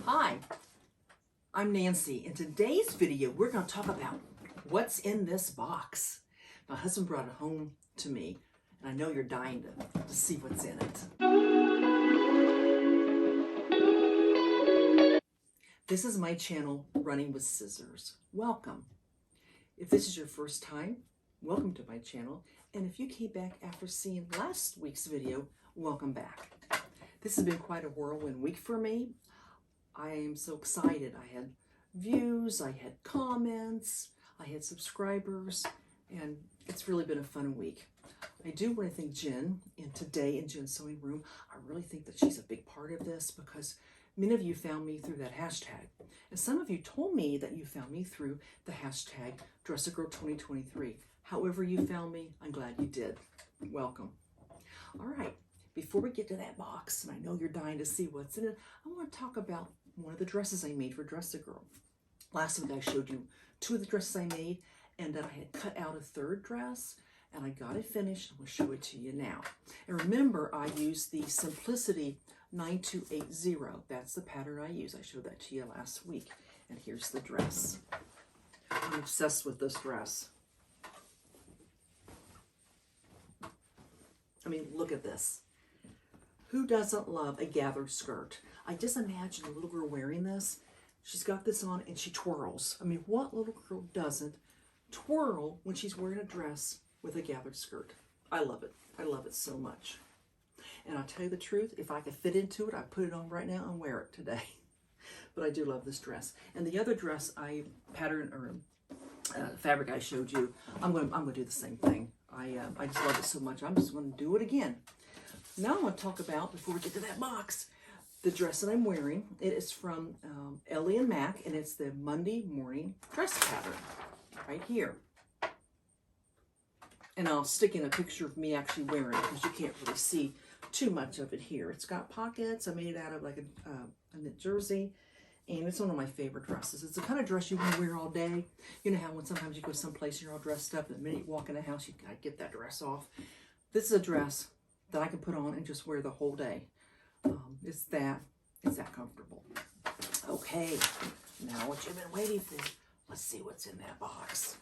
Hi, I'm Nancy. In today's video, we're going to talk about what's in this box. My husband brought it home to me, and I know you're dying to see what's in it. This is my channel, Running with Scissors. Welcome. If this is your first time, welcome to my channel. And if you came back after seeing last week's video, welcome back. This has been quite a whirlwind week for me. I am so excited. I had views, I had comments, I had subscribers, and it's really been a fun week. I do want to thank Jen today in Jen's Sewing Room. I really think that she's a big part of this because many of you found me through that hashtag. And some of you told me that you found me through the hashtag DressAGirl2023. However you found me, I'm glad you did. Welcome. All right, before we get to that box, and I know you're dying to see what's in it, I want to talk about one of the dresses I made for Dress a Girl. Last week I showed you two of the dresses I made, and then I had cut out a third dress, and I got it finished. I'm going to show it to you now. And remember, I used the Simplicity 9280. That's the pattern I use. I showed that to you last week. And here's the dress. I'm obsessed with this dress. I mean, look at this. Who doesn't love a gathered skirt? I just imagine a little girl wearing this. She's got this on and she twirls. I mean, what little girl doesn't twirl when she's wearing a dress with a gathered skirt? I love it. I love it so much. And I'll tell you the truth, if I could fit into it, I'd put it on right now and wear it today. But I do love this dress. And the other dress I patterned, or fabric I showed you, I'm going to do the same thing. I just love it so much. I'm just going to do it again. Now I want to talk about, before we get to that box, the dress that I'm wearing. It is from Ellie and Mac, and it's the Monday morning dress pattern right here. And I'll stick in a picture of me actually wearing it because you can't really see too much of it here. It's got pockets. I made it out of like a knit jersey, and it's one of my favorite dresses. It's the kind of dress you can wear all day. You know how when sometimes you go someplace and you're all dressed up, and the minute you walk in the house, you gotta get that dress off. This is a dress that I can put on and just wear the whole day. It's that comfortable. Okay, now what you've been waiting for. Let's see what's in that box.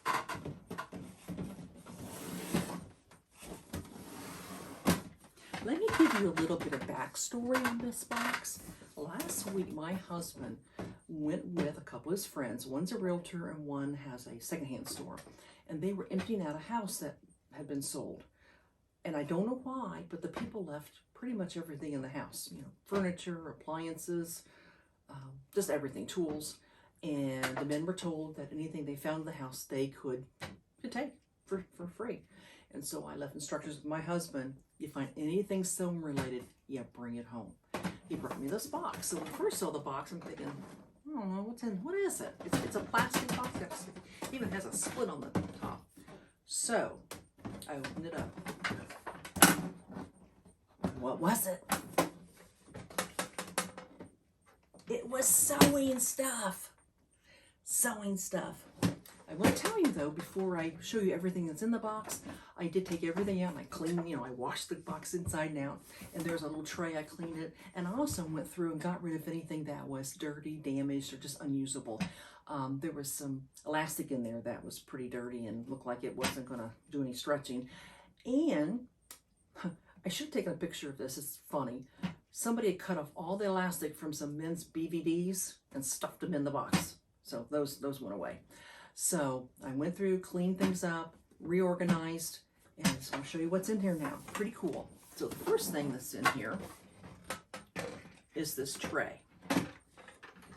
Let me give you a little bit of backstory on this box. Last week, my husband went with a couple of his friends. One's a realtor and one has a secondhand store. And they were emptying out a house that had been sold. And I don't know why, but the people left pretty much everything in the house. You know, furniture, appliances, just everything, tools. And the men were told that anything they found in the house, they could take for free. And so I left instructions with my husband. You find anything sewing related, yeah, bring it home. He brought me this box. So when I first saw the box, I'm thinking, I don't know, what's in, what is it? It's a plastic box. It even has a split on the top. So I opened it up. What was it? It was sewing stuff. Sewing stuff. I want to tell you though, before I show you everything that's in the box, I did take everything out and I cleaned, I washed the box inside and out, and there's a little tray, I cleaned it, and I also went through and got rid of anything that was dirty, damaged, or just unusable. There was some elastic in there that was pretty dirty and looked like it wasn't going to do any stretching. And I should have taken a picture of this, it's funny. Somebody had cut off all the elastic from some men's BVDs and stuffed them in the box. So those went away. So I went through, cleaned things up, reorganized, and so I'll show you what's in here now. Pretty cool. So the first thing that's in here is this tray. Get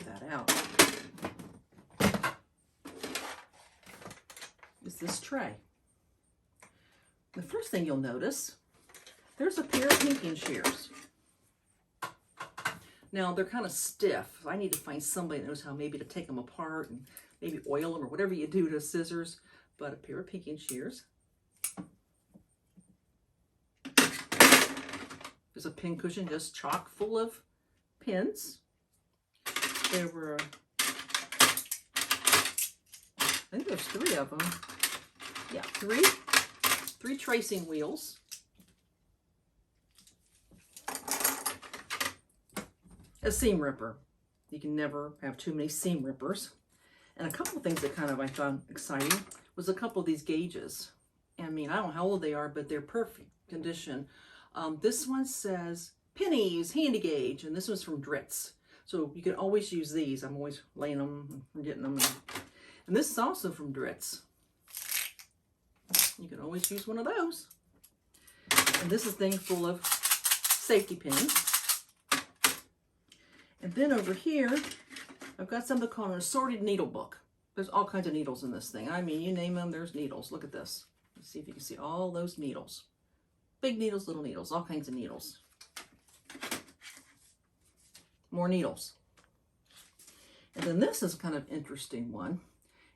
that out. Is this tray. The first thing you'll notice, there's a pair of pinking shears. Now they're kind of stiff. I need to find somebody that knows how maybe to take them apart and maybe oil them or whatever you do to scissors, but a pair of pinking shears. There's a pin cushion just chock full of pins. There were, I think there's 3 of them. Yeah, three tracing wheels. A seam ripper. You can never have too many seam rippers. And a couple of things that kind of I found exciting was a couple of these gauges. I mean, I don't know how old they are, but they're perfect condition. This one says pennies, handy gauge, and this one's from Dritz. So you can always use these. I'm always laying them and forgetting them. And this is also from Dritz. You can always use one of those. And this is a thing full of safety pins. And then over here, I've got something called an assorted needle book. There's all kinds of needles in this thing. I mean, you name them, there's needles. Look at this. Let's see if you can see all those needles. Big needles, little needles, all kinds of needles. More needles. And then this is kind of interesting one.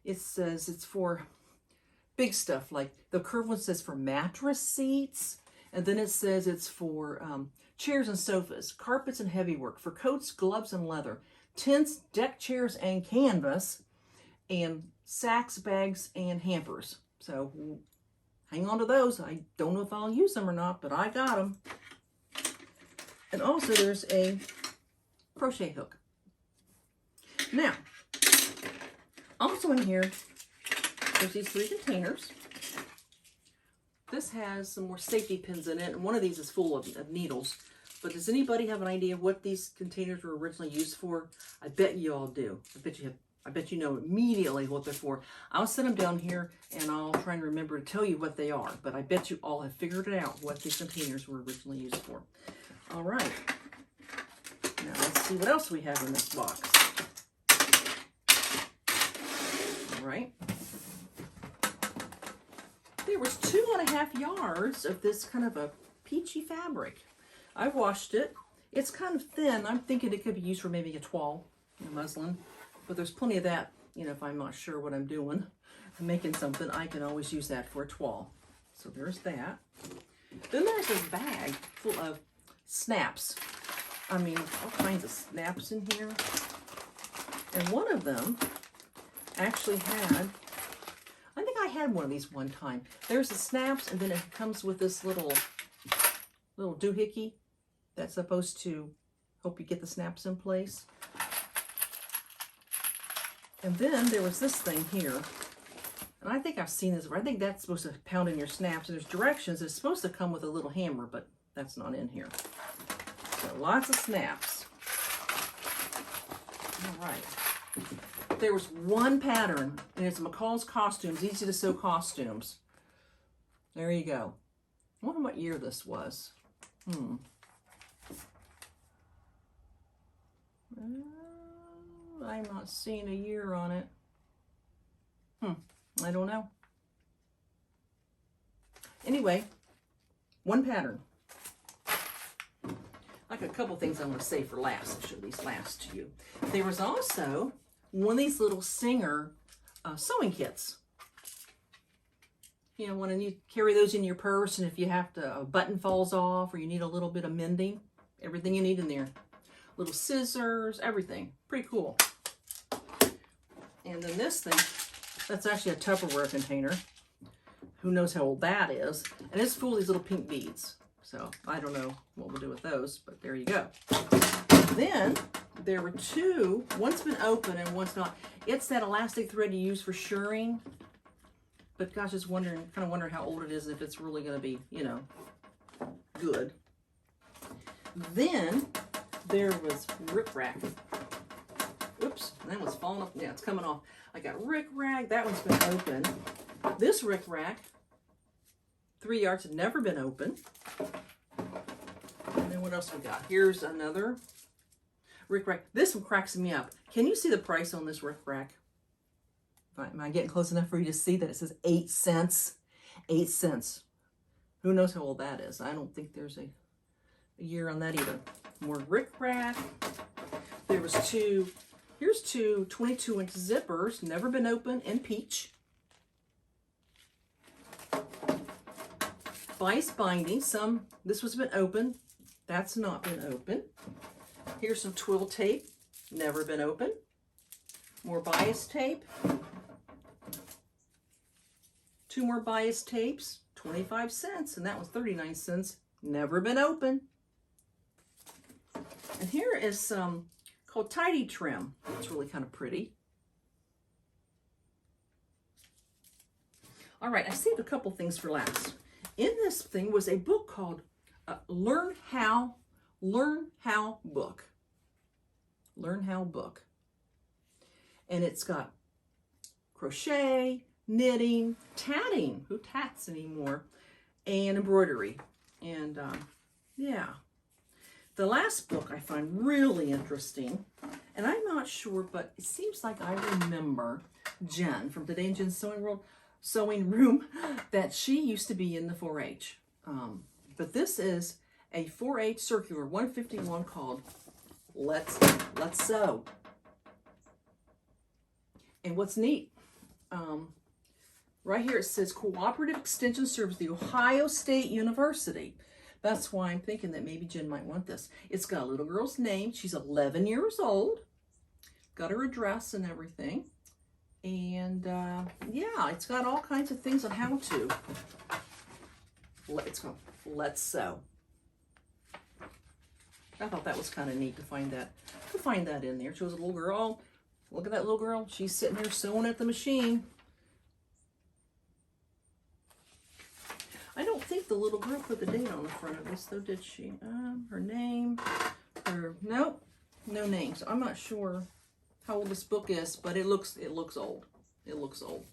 It says it's for big stuff, like the curved one says for mattress seats. And then it says it's for chairs and sofas, carpets and heavy work, for coats, gloves, and leather, tents, deck chairs, and canvas, and sacks, bags, and hampers. So hang on to those. I don't know if I'll use them or not, but I got them. And also there's a crochet hook. Now, also in here, there's these 3 containers. This has some more safety pins in it, and one of these is full of needles. But does anybody have an idea what these containers were originally used for? I bet you all do. I bet you know immediately what they're for. I'll set them down here, and I'll try and remember to tell you what they are. But I bet you all have figured it out what these containers were originally used for. All right. Now let's see what else we have in this box. All right. There was 2.5 yards of this kind of a peachy fabric. I washed it. It's kind of thin. I'm thinking it could be used for maybe a toile, muslin. But there's plenty of that, you know, if I'm not sure what I'm doing. I'm making something, I can always use that for a toile. So there's that. Then there's this bag full of snaps. I mean, all kinds of snaps in here. And one of them actually had, I think I had one of these one time. There's the snaps, and then it comes with this little doohickey that's supposed to help you get the snaps in place. And then there was this thing here, and I think I've seen this. I think that's supposed to pound in your snaps. And there's directions. It's supposed to come with a little hammer, but that's not in here. So lots of snaps. All right. There was one pattern, and it's McCall's Costumes, easy to sew costumes. There you go. I wonder what year this was. I'm not seeing a year on it. I don't know. Anyway, one pattern. Like a couple things I want to say for last. I'll show these last to you. There was also one of these little Singer sewing kits. You know, when you carry those in your purse, and if you have to, a button falls off, or you need a little bit of mending, everything you need in there. Little scissors, everything. Pretty cool. And then this thing, that's actually a Tupperware container. Who knows how old that is. And it's full of these little pink beads. So I don't know what we'll do with those, but there you go. Then there were 2. One's been open and one's not. It's that elastic thread you use for shirring. But gosh, just kind of wondering how old it is, if it's really going to be, you know, good. Then there was rickrack. Oops, that one's falling off. Yeah, it's coming off. I got rickrack. That one's been open. This rickrack, 3 yards, had never been open. And then what else we got? Here's another rickrack. This one cracks me up. Can you see the price on this rickrack? Am I getting close enough for you to see that it says 8 cents? 8 cents. Who knows how old that is? I don't think there's a year on that either. More rickrack. There was 2. Here's 2 22-inch zippers, never been open, in peach. Bias binding. This was been open. That's not been open. Here's some twill tape, never been open. More bias tape. 2 more bias tapes, 25 cents, and that was 39 cents. Never been open. And here is some called Tidy Trim. It's really kind of pretty. All right, I saved a couple things for last. In this thing was a book called Learn How Book. Learn How Book. And it's got crochet, knitting, tatting, who tats anymore, and embroidery. And yeah, the last book I find really interesting, and I'm not sure, but it seems like I remember Jen from Today in Jen's Sewing Room, that she used to be in the 4-H. But this is a 4-H circular 151 called Let's Sew. And what's neat, right here it says Cooperative Extension Service, the Ohio State University. That's why I'm thinking that maybe Jen might want this. It's got a little girl's name. She's 11 years old. Got her address and everything. And yeah, it's got all kinds of things on how to. It's called Let's Sew. I thought that was kind of neat to find that in there. She was a little girl. Look at that little girl. She's sitting here sewing at the machine. I don't think the little girl put the date on the front of this, though, did she? Her name, nope, no name. So I'm not sure how old this book is, but it looks old. It looks old.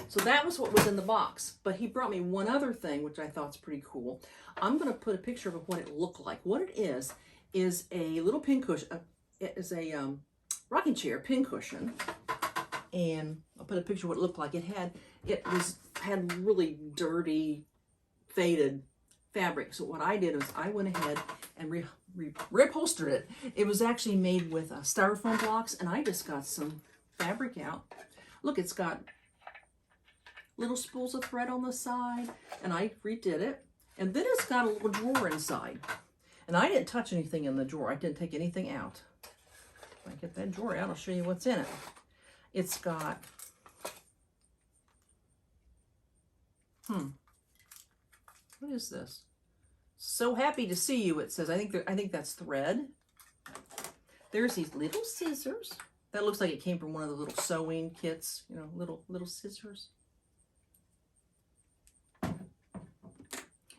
So that was what was in the box. But he brought me one other thing, which I thought is pretty cool. I'm going to put a picture of what it looked like. What it is a little pin cushion. It is a rocking chair pin cushion, and I'll put a picture of what it looked like. It had really dirty, faded fabric. So what I did was I went ahead and reupholstered it. It was actually made with styrofoam blocks, and I just got some fabric out. Look, it's got little spools of thread on the side, and I redid it. And then it's got a little drawer inside. And I didn't touch anything in the drawer. I didn't take anything out. If I get that drawer out, I'll show you what's in it. It's got, what is this? So happy to see you, it says. I think that's thread. There's these little scissors. That looks like it came from one of the little sewing kits, you know, little scissors.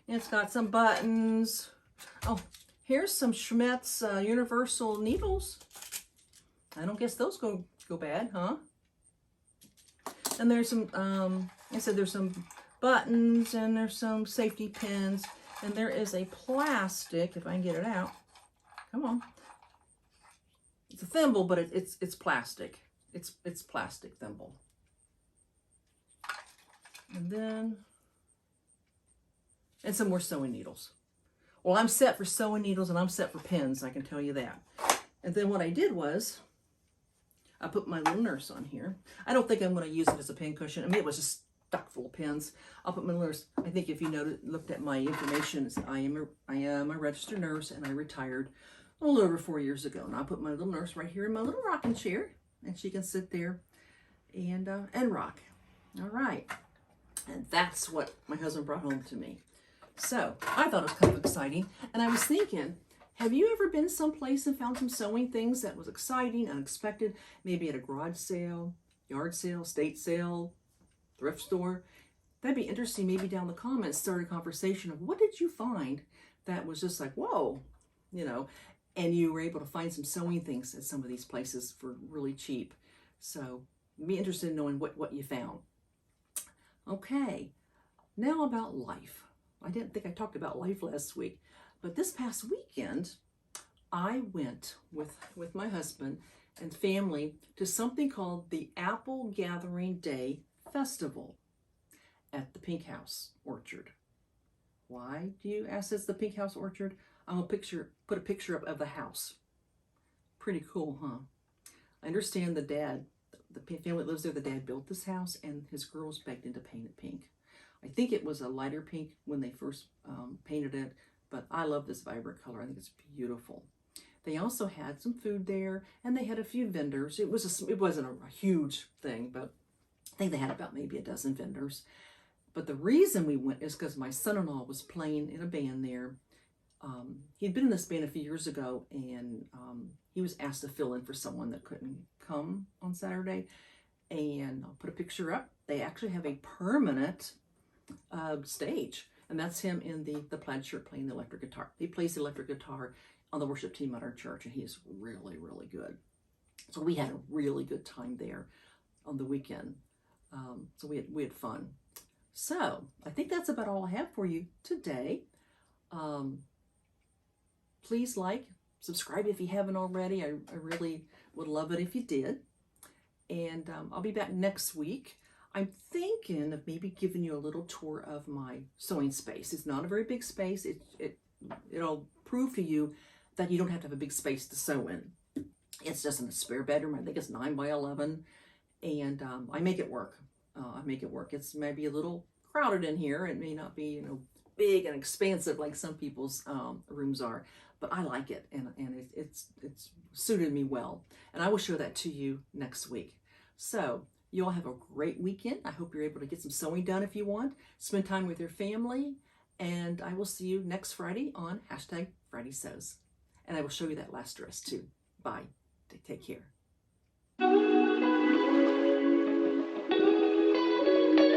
And it's got some buttons. Oh, here's some Schmetz universal needles. I don't guess those go bad, huh? And there's some, I said there's some buttons, and there's some safety pins, and there is a plastic, if I can get it out. Come on. It's a thimble, but it's plastic. It's plastic thimble. And then, and some more sewing needles. Well, I'm set for sewing needles, and I'm set for pins, I can tell you that. And then what I did was, I put my little nurse on here. I don't think I'm going to use it as a pin cushion. I mean, it was just stuck full of pins. I'll put my nurse. I think if you looked at my information, I am a registered nurse, and I retired a little over 4 years ago. And I'll put my little nurse right here in my little rocking chair, and she can sit there and rock. All right. And that's what my husband brought home to me. So I thought it was kind of exciting. And I was thinking, have you ever been someplace and found some sewing things that was exciting, unexpected, maybe at a garage sale, yard sale, state sale, thrift store? That'd be interesting. Maybe down in the comments, start a conversation of what did you find that was just like, whoa, you know, and you were able to find some sewing things at some of these places for really cheap. So I'd be interested in knowing what you found. Okay, now about life. I didn't think I talked about life last week, but this past weekend, I went with my husband and family to something called the Apple Gathering Day Festival at the Pink House Orchard. Why do you ask? It's the Pink House Orchard. I'm gonna put a picture of the house. Pretty cool, huh? I understand the family that lives there, the dad built this house, and his girls begged him to paint it pink. I think it was a lighter pink when they first painted it, but I love this vibrant color. I think it's beautiful. They also had some food there, and they had a few vendors. It wasn't a huge thing, but I think they had about maybe a dozen vendors. But the reason we went is because my son-in-law was playing in a band there. He'd been in this band a few years ago, and he was asked to fill in for someone that couldn't come on Saturday. And I'll put a picture up. They actually have a permanent stage, and that's him in the plaid shirt playing the electric guitar. He plays the electric guitar on the worship team at our church, and he is really, really good. So we had a really good time there on the weekend. So we had fun. So I think that's about all I have for you today. Please like, subscribe if you haven't already. I really would love it if you did. And I'll be back next week. I'm thinking of maybe giving you a little tour of my sewing space. It's not a very big space. It'll prove to you that you don't have to have a big space to sew in. It's just in a spare bedroom. I think it's 9 by 11. And I make it work. It's maybe a little crowded in here. It may not be, big and expansive like some people's rooms are, but I like it, and it's suited me well. And I will show that to you next week. So you all have a great weekend. I hope you're able to get some sewing done if you want. Spend time with your family, and I will see you next Friday on #FridaySews. And I will show you that last dress too. Bye. Take care.